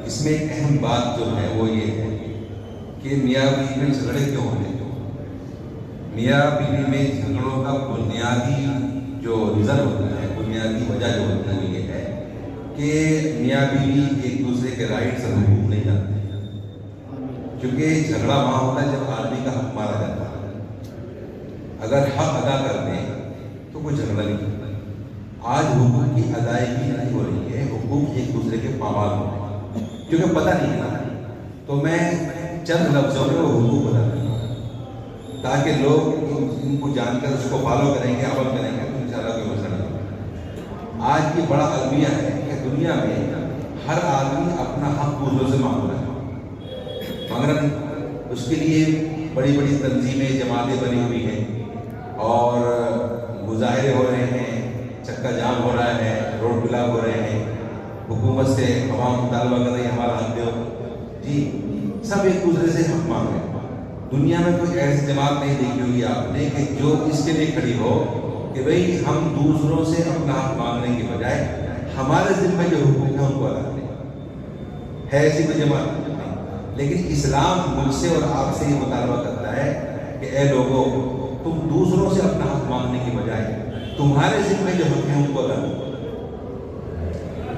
اس میں ایک اہم بات جو ہے وہ یہ ہے کہ میاں بیوی میں جھگڑے کیوں ہوتے ہیں. میاں بیوی میں جھگڑوں کا بنیادی جو ریزن ہوتا ہے، بنیادی وجہ جو ہوتی ہے وہ یہ ہے کہ میاں بیوی ایک دوسرے کے رائٹس اور حقوق نہیں جانتے. کیونکہ جھگڑا وہاں ہوتا ہے جب آدمی کا حق مارا جاتا ہے. اگر حق ادا کر دیں تو کوئی جھگڑا نہیں ہوتا. آج حقوق کی ادائیگی نہیں ہو رہی ہے، حقوق ایک دوسرے کے پامال ہو رہے ہیں کیونکہ پتہ نہیں ہے. تو میں چند لفظوں میں وہ حقوق بتا دوں تاکہ لوگ ان کو جان کر اس کو فالو کریں گے، عمل کریں گے تو انشاءاللہ کوئی مسئلہ نہیں ہوگا. آج کی بڑا المیہ ہے کہ دنیا میں ہر آدمی اپنا حق دوسروں سے مانگ رہا نہیں. اس کے لیے بڑی بڑی تنظیمیں، جماعتیں بنی ہوئی ہیں اور مظاہرے ہو رہے ہیں، چکا جام ہو رہا ہے، روڈ بلاک ہو رہے ہیں، حکومت سے عوام مطالبہ کر رہی ہے ہمارا حق دو. جی سب ایک دوسرے سے حق مانگ رہے ہیں. دنیا میں کوئی ایسی جماعت نہیں دیکھی ہوگی آپ نے کہ جو اس کے لیے کھڑی ہو کہ بھئی ہم دوسروں سے اپنا حق مانگنے کے بجائے ہمارے ذمہ جو حقوق ہیں ان کو ادا کریں. ہے ایسی کوئی جماعت؟ لیکن اسلام مجھ سے اور آپ سے یہ مطالبہ کرتا ہے کہ اے لوگوں، تم دوسروں سے اپنا حق مانگنے کی بجائے تمہارے ذمہ جو حق ہیں ان کو ادا کرو.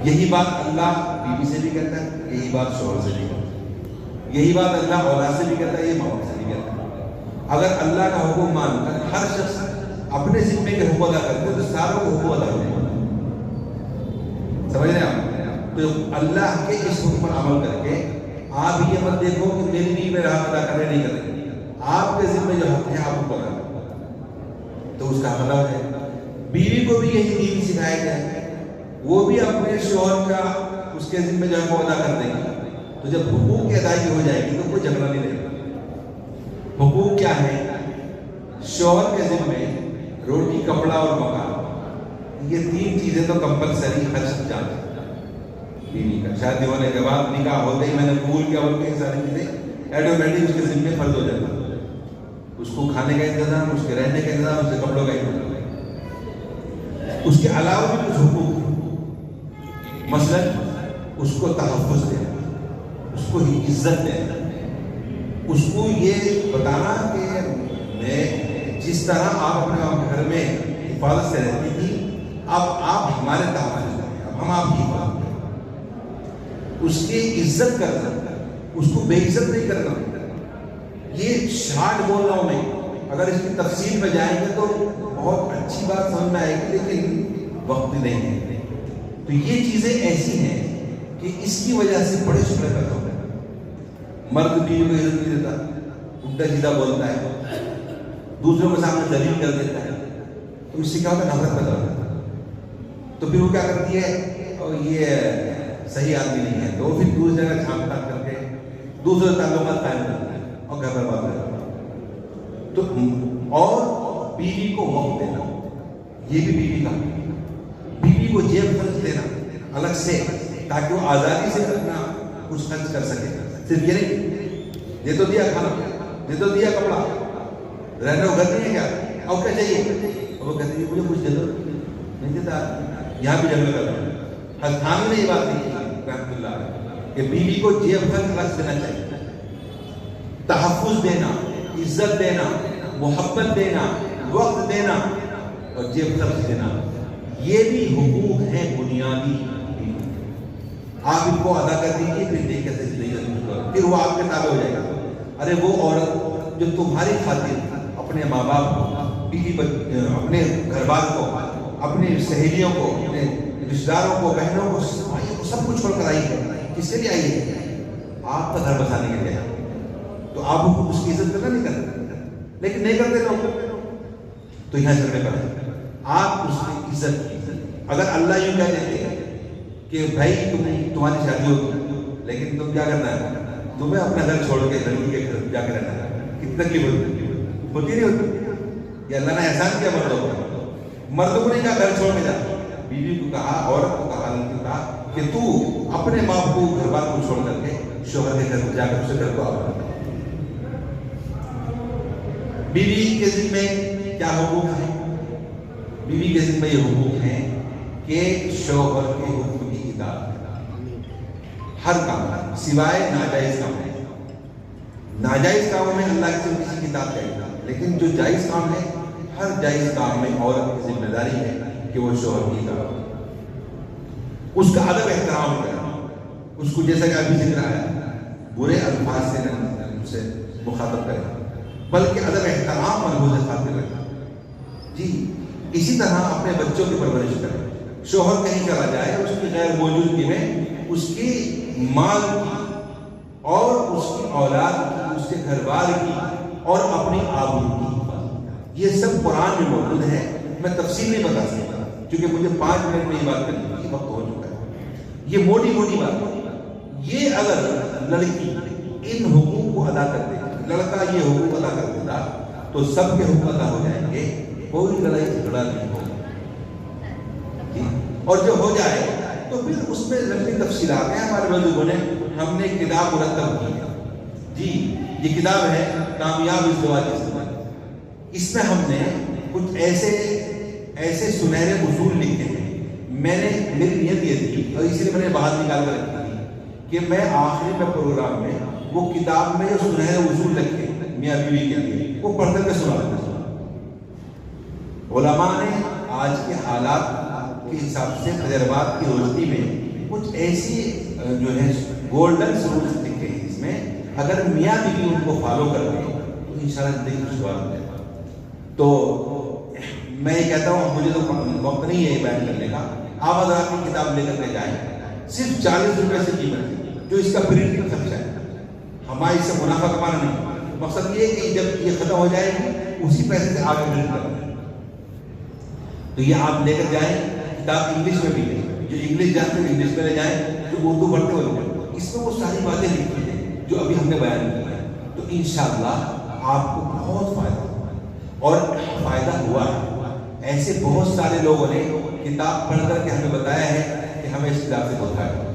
یہی بات اللہ بیوی سے بھی کہتا ہے، یہی بات شوہر سے بھی کہتا ہے، یہی بات اللہ اولاد سے بھی کہتا ہے، یہ ماں سے بھی کہتا ہے. اگر اللہ کا حکم مان کر ہر شخص اپنے ذمے کے حقوق ادا کرتے تو ساروں کو حقوق ادا ہوتے ہیں. سمجھ رہے ہیں آپ؟ تو اللہ کے اس حکم پر عمل کر کے آپ یہ مت دیکھو کہ میری بیوی میرا حق ادا کرے نہیں کرے. آپ کے ذمہ جو حق ہے آپ کو ادا کریں تو اس کا حق ادا ہو جائے. بیوی کو بھی یہی دین سکھایا گیا ہے، وہ بھی اپنے شوہر کا اس کے ذمہ جو ہے وہ ادا کر دیں گے. تو جب حقوق کی ادائیگی ہو جائے گی تو کوئی جھگڑا نہیں رہے گا. حقوق کیا ہے؟ شوہر کے ذمہ روٹی، کپڑا اور مکان. یہ تین چیزیں تو کمپلسری ہر شخص جانتا ہے. بیوی کا شادی ہونے کے بعد نکاح ہوتے ہی میں نے قبول کیا، ان کی ساری چیزیں ایٹومیٹک اس کے ذمہ فرض ہو جاتا ہے. اس کو کھانے کا انتظام، اس کے رہنے کا انتظام، اس کے کپڑوں کا انتظام. اس کے علاوہ بھی کچھ حقوق ہیں، مثلا اس کو تحفظ دینا، اس کو عزت دینا، اس کو یہ بتانا کہ میں جس طرح آپ اپنے گھر میں حفاظت سے رہتی تھی اب آپ ہمارے تحفظ دیں، اب ہم آپ کی حفاظت کریں. اس کی عزت کرنا، اس کو بے عزت نہیں کرنا. یہ شارٹ بول رہا ہوں میں، اگر اس کی تفصیل میں جائیں گے تو بہت اچھی بات سمجھ میں آئے گی لیکن وقت نہیں ہے. تو یہ چیزیں ایسی ہیں کہ اس کی وجہ سے بڑے جھگڑے پیدا ہوتے ہیں. مرد بیوی کو عزت نہیں دیتا، الٹا سیدھا بولتا ہے، دوسروں کے سامنے ذلیل کر دیتا ہے. تو اس سے کیا ہوتا ہے؟ نفرت پیدا ہوتا ہے. تو پھر وہ کیا کرتی ہے؟ اور یہ صحیح آدمی نہیں ہے تو وہ پھر دوسری جگہ چھانٹ پھاٹ کر کے دوسرے تعلقات قائم کرتا ہے اور گھر برباد کرتا ہے. تو اور بیوی کو وقت دینا، یہ بھی بیوی کا. بیوی کو جیب خرچ دینا الگ سے تاکہ وہ آزادی سے اپنا کچھ خرچ کر سکے. صرف یہ نہیں، یہ تو دیا کھانا، یہ تو دیا کپڑا، رہنے کو گھر نہیں ہے کیا، اور کیا چاہیے؟ اور وہ کہتے ہیں مجھے کچھ دے دو، نہیں دیتا. یہاں بھی جھگڑے کر رہے ہیں. حضرت نے یہ بات نہیں کی رحمۃ اللہ علیہ کہ بیوی کو جیب خرچ الگ دینا چاہیے. تحفظ دینا، عزت دینا، محبت دینا، وقت دینا اور جیب خرچ دینا، یہ بھی حقوق ہیں بنیادی. آپ ان کو ادا کر دیجیے، پھر دیکھ کیسے زندگی کرو، پھر وہ آپ کے تابع ہو جائے گا. ارے وہ عورت جو تمہاری خاطر اپنے ماں باپ کو، بیوی، اپنے گھر بار کو، اپنی سہیلیوں کو، اپنے رشتہ داروں کو، بہنوں کو، سب کچھ چھوڑ کر آئی ہے، کس کے لیے آئی ہے؟ آپ کا گھر بسانے کے لیے. تو آپ کو اس کی عزت کرنا نہیں کرتے، لیکن نہیں کرتے لوگ. تو یہاں جھگڑے پر ہیں. آپ اس کی عزت کی. اگر اللہ یوں کہہ دیتے ہیں کہ بھائی تمہاری شادی ہوگی لیکن تم کیا کرنا ہے؟ تمہیں اپنا گھر چھوڑ کے لڑکی کے گھر جا کے رہنا ہے. کتنا تکلیف ہوتی نہیں ہوتی؟ یہ اللہ نے احسان کیا مردوں کو. مردوں کو نہیں کہا گھر چھوڑ کے جا، بیوی کو کہا، عورت کو کہا، لڑکی کو کہا کہ تو اپنے باپ کو، گھر بار کو چھوڑ کر کے شوہر کے گھر جا کر اسے گھر کو آباد کر. بیوی کے ذمہ کیا حقوق ہیں؟ بیوی کے ذمہ یہ حقوق ہیں کہ شوہر کے حکم کی اطاعت کرنا، ہر کام سوائے ناجائز کام ہے. ناجائز کاموں میں اللہ کی کسی کتاب چاہیے گا، لیکن جو جائز کام ہے ہر جائز کام میں عورت کی ذمہ داری ہے کہ وہ شوہر کی طرف اس کا ادب احترام کرے، اس کو جیسا کہ ابھی ذکر آیا برے الفاظ سے مخاطب کرے، بلکہ ادب احترام ملحوظ خاطر رکھے. جی اسی طرح اپنے بچوں کی پرورش کرے. شوہر کہیں چلا جائے اس کی غیر موجودگی میں اس کی مال کی اور اس کی اولاد کی، اس کے گھر بار کی اور اپنی آبرو کی، یہ سب قرآن میں موجود ہے. میں تفصیل نہیں بتا سکتا کیونکہ مجھے 5 منٹ میں یہ بات کرنی ہے، وقت ہو چکا ہے. یہ موٹی بات ہے. یہ اگر لڑکی ان حقوق کو ادا کر دے، لڑکا یہ حقوق ادا کر دیتا تو سب کے حقوق ادا ہو جائیں گے، کوئی لڑائی جھگڑا نہیں ہوگا. اور جو ہو جائے تو پھر اس میں لمبی تفصیلات ہیں. ہمارے بزرگوں نے ہم نے کتاب مرتب کی ہے. جی یہ کتاب ہے کامیاب ازدواج کی زندگی. اس میں ہم نے کچھ ایسے سنہرے اصول لکھے ہیں. میں نے میری نیت یہ تھی اور اسی لیے میں نے باہر نکال کر رکھی تھی کہ میں آخری میں پروگرام میں وہ کتاب میں جو سنہرے اصول لکھے میاں بیوی کے لیے وہ پڑھ کر کے سنا دیتا. علماء نے آج کے حالات کے حساب سے تجربات کی روشنی میں کچھ ایسی جو ہے گولڈن رولز لکھے ہیں. اس میں اگر میاں بیوی ان کو فالو کر لیں تو انشاءاللہ زندگی خوشگوار ہو جائے. تو میں یہ کہتا ہوں مجھے تو وقت نہیں ہے یہ بیان کرنے کا. آپ حضرات کی کتاب لے کر کے جائیں، صرف 40 روپے سے قیمت جو اس کا پرنٹنگ خرچہ ہے. ہمارے اس سے منافع کمانا نہیں، مقصد یہ ہے کہ جب یہ ختم ہو جائے گی اسی پیسے سے آگے پرنٹ کرنا ہے. تو یہ آپ لے کر جائیں. کتاب انگلش میں بھی ہے، جو انگلش جانتے ہیں انگلش میں لے جائیں، جو اردو پڑھتے ہوئے لوگ اس میں وہ ساری باتیں لکھی ہیں جو ابھی ہم نے بیان کی ہیں. تو انشاءاللہ آپ کو بہت فائدہ اور فائدہ ہوا ہے. ایسے بہت سارے لوگوں نے کتاب پڑھ کر کے ہمیں بتایا ہے کہ ہمیں اس کتاب سے بہت فائدہ.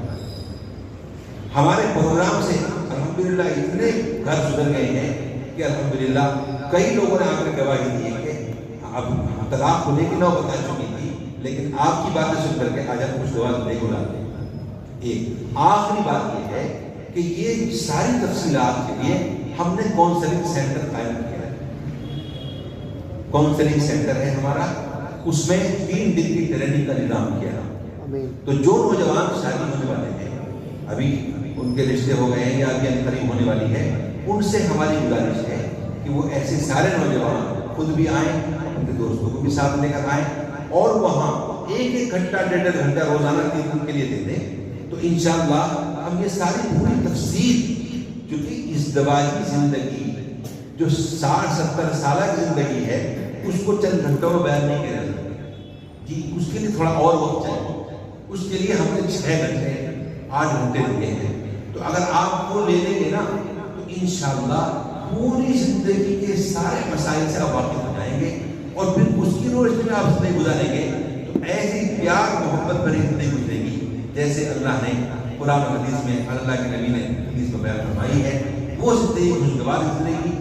ہمارے پروگرام سے الحمدللہ اتنے گھر سدھر گئے ہیں کہ الحمدللہ کئی لوگوں نے آ کر گواہی دی ہے کہ اب طلاق ہونے کی نوبت آ چکی تھی، لیکن آپ کی باتیں سن کر کے آج ہم خوشگوار زندگی گزارتے ہیں. ایک آخری بات یہ ہے کہ یہ ساری تفصیلات کے لیے ہم نے کاؤنسلنگ سینٹر قائم کیا ہے. کاؤنسلنگ سینٹر ہے ہمارا، اس میں 3 دن کی ٹریننگ کا نظام کیا ہے. تو جو نوجوان شادی ہونے والے ہیں، ابھی ان کے رشتے ہو گئے ہیں یا ابھی قریب ہونے والی ہے، ان سے ہماری گزارش ہے کہ وہ ایسے سارے نوجوان خود بھی آئیں، اپنے دوستوں کو بھی ساتھ لے کر آئیں اور وہاں 1 گھنٹہ 1.5 گھنٹہ روزانہ 3 دن کے لیے دے دیں. تو انشاءاللہ ہم یہ ساری پوری تفصیل جو کہ ازدواجی زندگی جو 60-70 سالہ کی زندگی ہے اس کو چند گھنٹوں میں بیان نہیں کر رہے. جی اس کے لیے تھوڑا اور وقت چاہیے. اس کے لیے ہم نے 6 گھنٹے 8 گھنٹے دیے ہیں. تو اگر آپ وہ لے لیں گے نا تو انشاءاللہ پوری زندگی کے سارے مسائل سے آپ واقف ہو جائیں گے اور پھر اس کی روشنی میں آپ زندگی گزاریں گے تو ایسی پیار محبت بھری زندگی گزرے گی جیسے اللہ نے قرآن و حدیث میں اللہ کے نبی نے حدیث میں بیان فرمائی ہے. وہ زندگی خوشگوار زندگی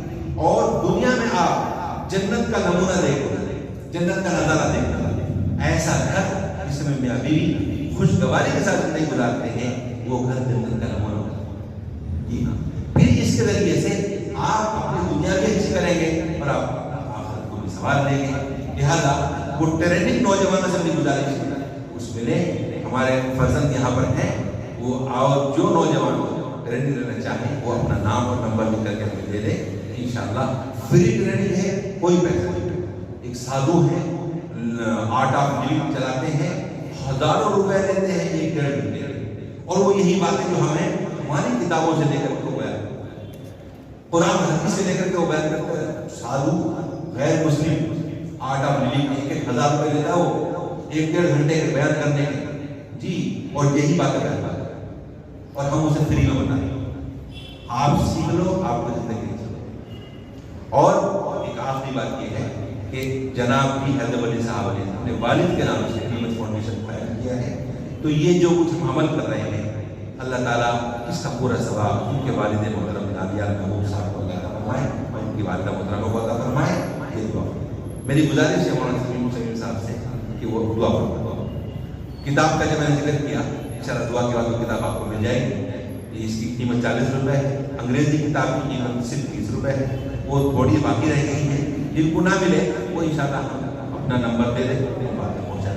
اور دنیا میں آپ جنت کا نمونہ دیکھو، جنت کا نظارہ دیکھو. ایسا گھر جس میں میاں بیوی خوشگواری کے ساتھ زندگی گزارتے ہیں وہ گھر جنت کا نمونہ ہوتا ہے. جی ہاں، پھر اس کے ذریعے سے آپ اپنی دنیا بھی اچھی کریں گے اور آپ آخرت کو بھی سنوار لیں گے. لہٰذا وہ ٹریننگ نوجوانوں سے بھی گزارش ہے اس میں لیں. ہمارے فرزند یہاں پر ہیں وہ، اور جو نوجوان ٹریننگ لینا چاہیں وہ اپنا نام اور نمبر لکھ کر کے ہمیں دے دیں. انشاءاللہ فری ٹریننگ ہے، کوئی پیسہ نہیں. ایک سادھو ہے آرٹ آف لیونگ چلاتے ہیں، ہزاروں روپے لیتے ہیں 1-1.5 گھنٹے اور وہ یہی باتیں جو ہمیں ہماری کتابوں سے لے کر کے وہ بیان قرآن حدیث سے لے کر کے وہ بیان کرتے ہیں. سادھو غیر مسلم آرٹ آف لیونگ 1,000 روپے لیتا ہے وہ 1-1.5 گھنٹے کے بیان کرنے کے. جی اور یہی باتیں بیان کرتے ہیں اور ہم اسے فری میں بتائیں. آپ سیکھ لو، آپ کو زندگی چلو. اور ایک آخری بات یہ ہے کہ جناب بھی حضرت علی صاحب نے اپنے والد کے نام سے قیمت فاؤنڈیشن قائم کیا ہے. تو یہ جو کچھ ہم عمل کر رہے ہیں اللہ تعالیٰ اس کا پورا ثواب ان کے والد محترم نادیہ محبوب صاحب کو عطا فرمائے اور ان کی والدہ محترمہ کو عطا فرمائے. یہ دعا میری گزارش ہے مولانا سلیم صاحب سے کہ وہ دعا فرمائے. کتاب کا جب میں نے ذکر کیا انشاءاللہ دعا کے بعد وہ کتاب آپ کو مل جائے گی. اس کی قیمت 40 روپے ہے. انگریزی کتاب کی قیمت صرف 30 روپے ہے. وہ تھوڑی باقی رہ گئی ہے. جن کو نہ ملے وہ انشاءاللہ ہم اپنا نمبر دے دیں, بعد میں پہنچا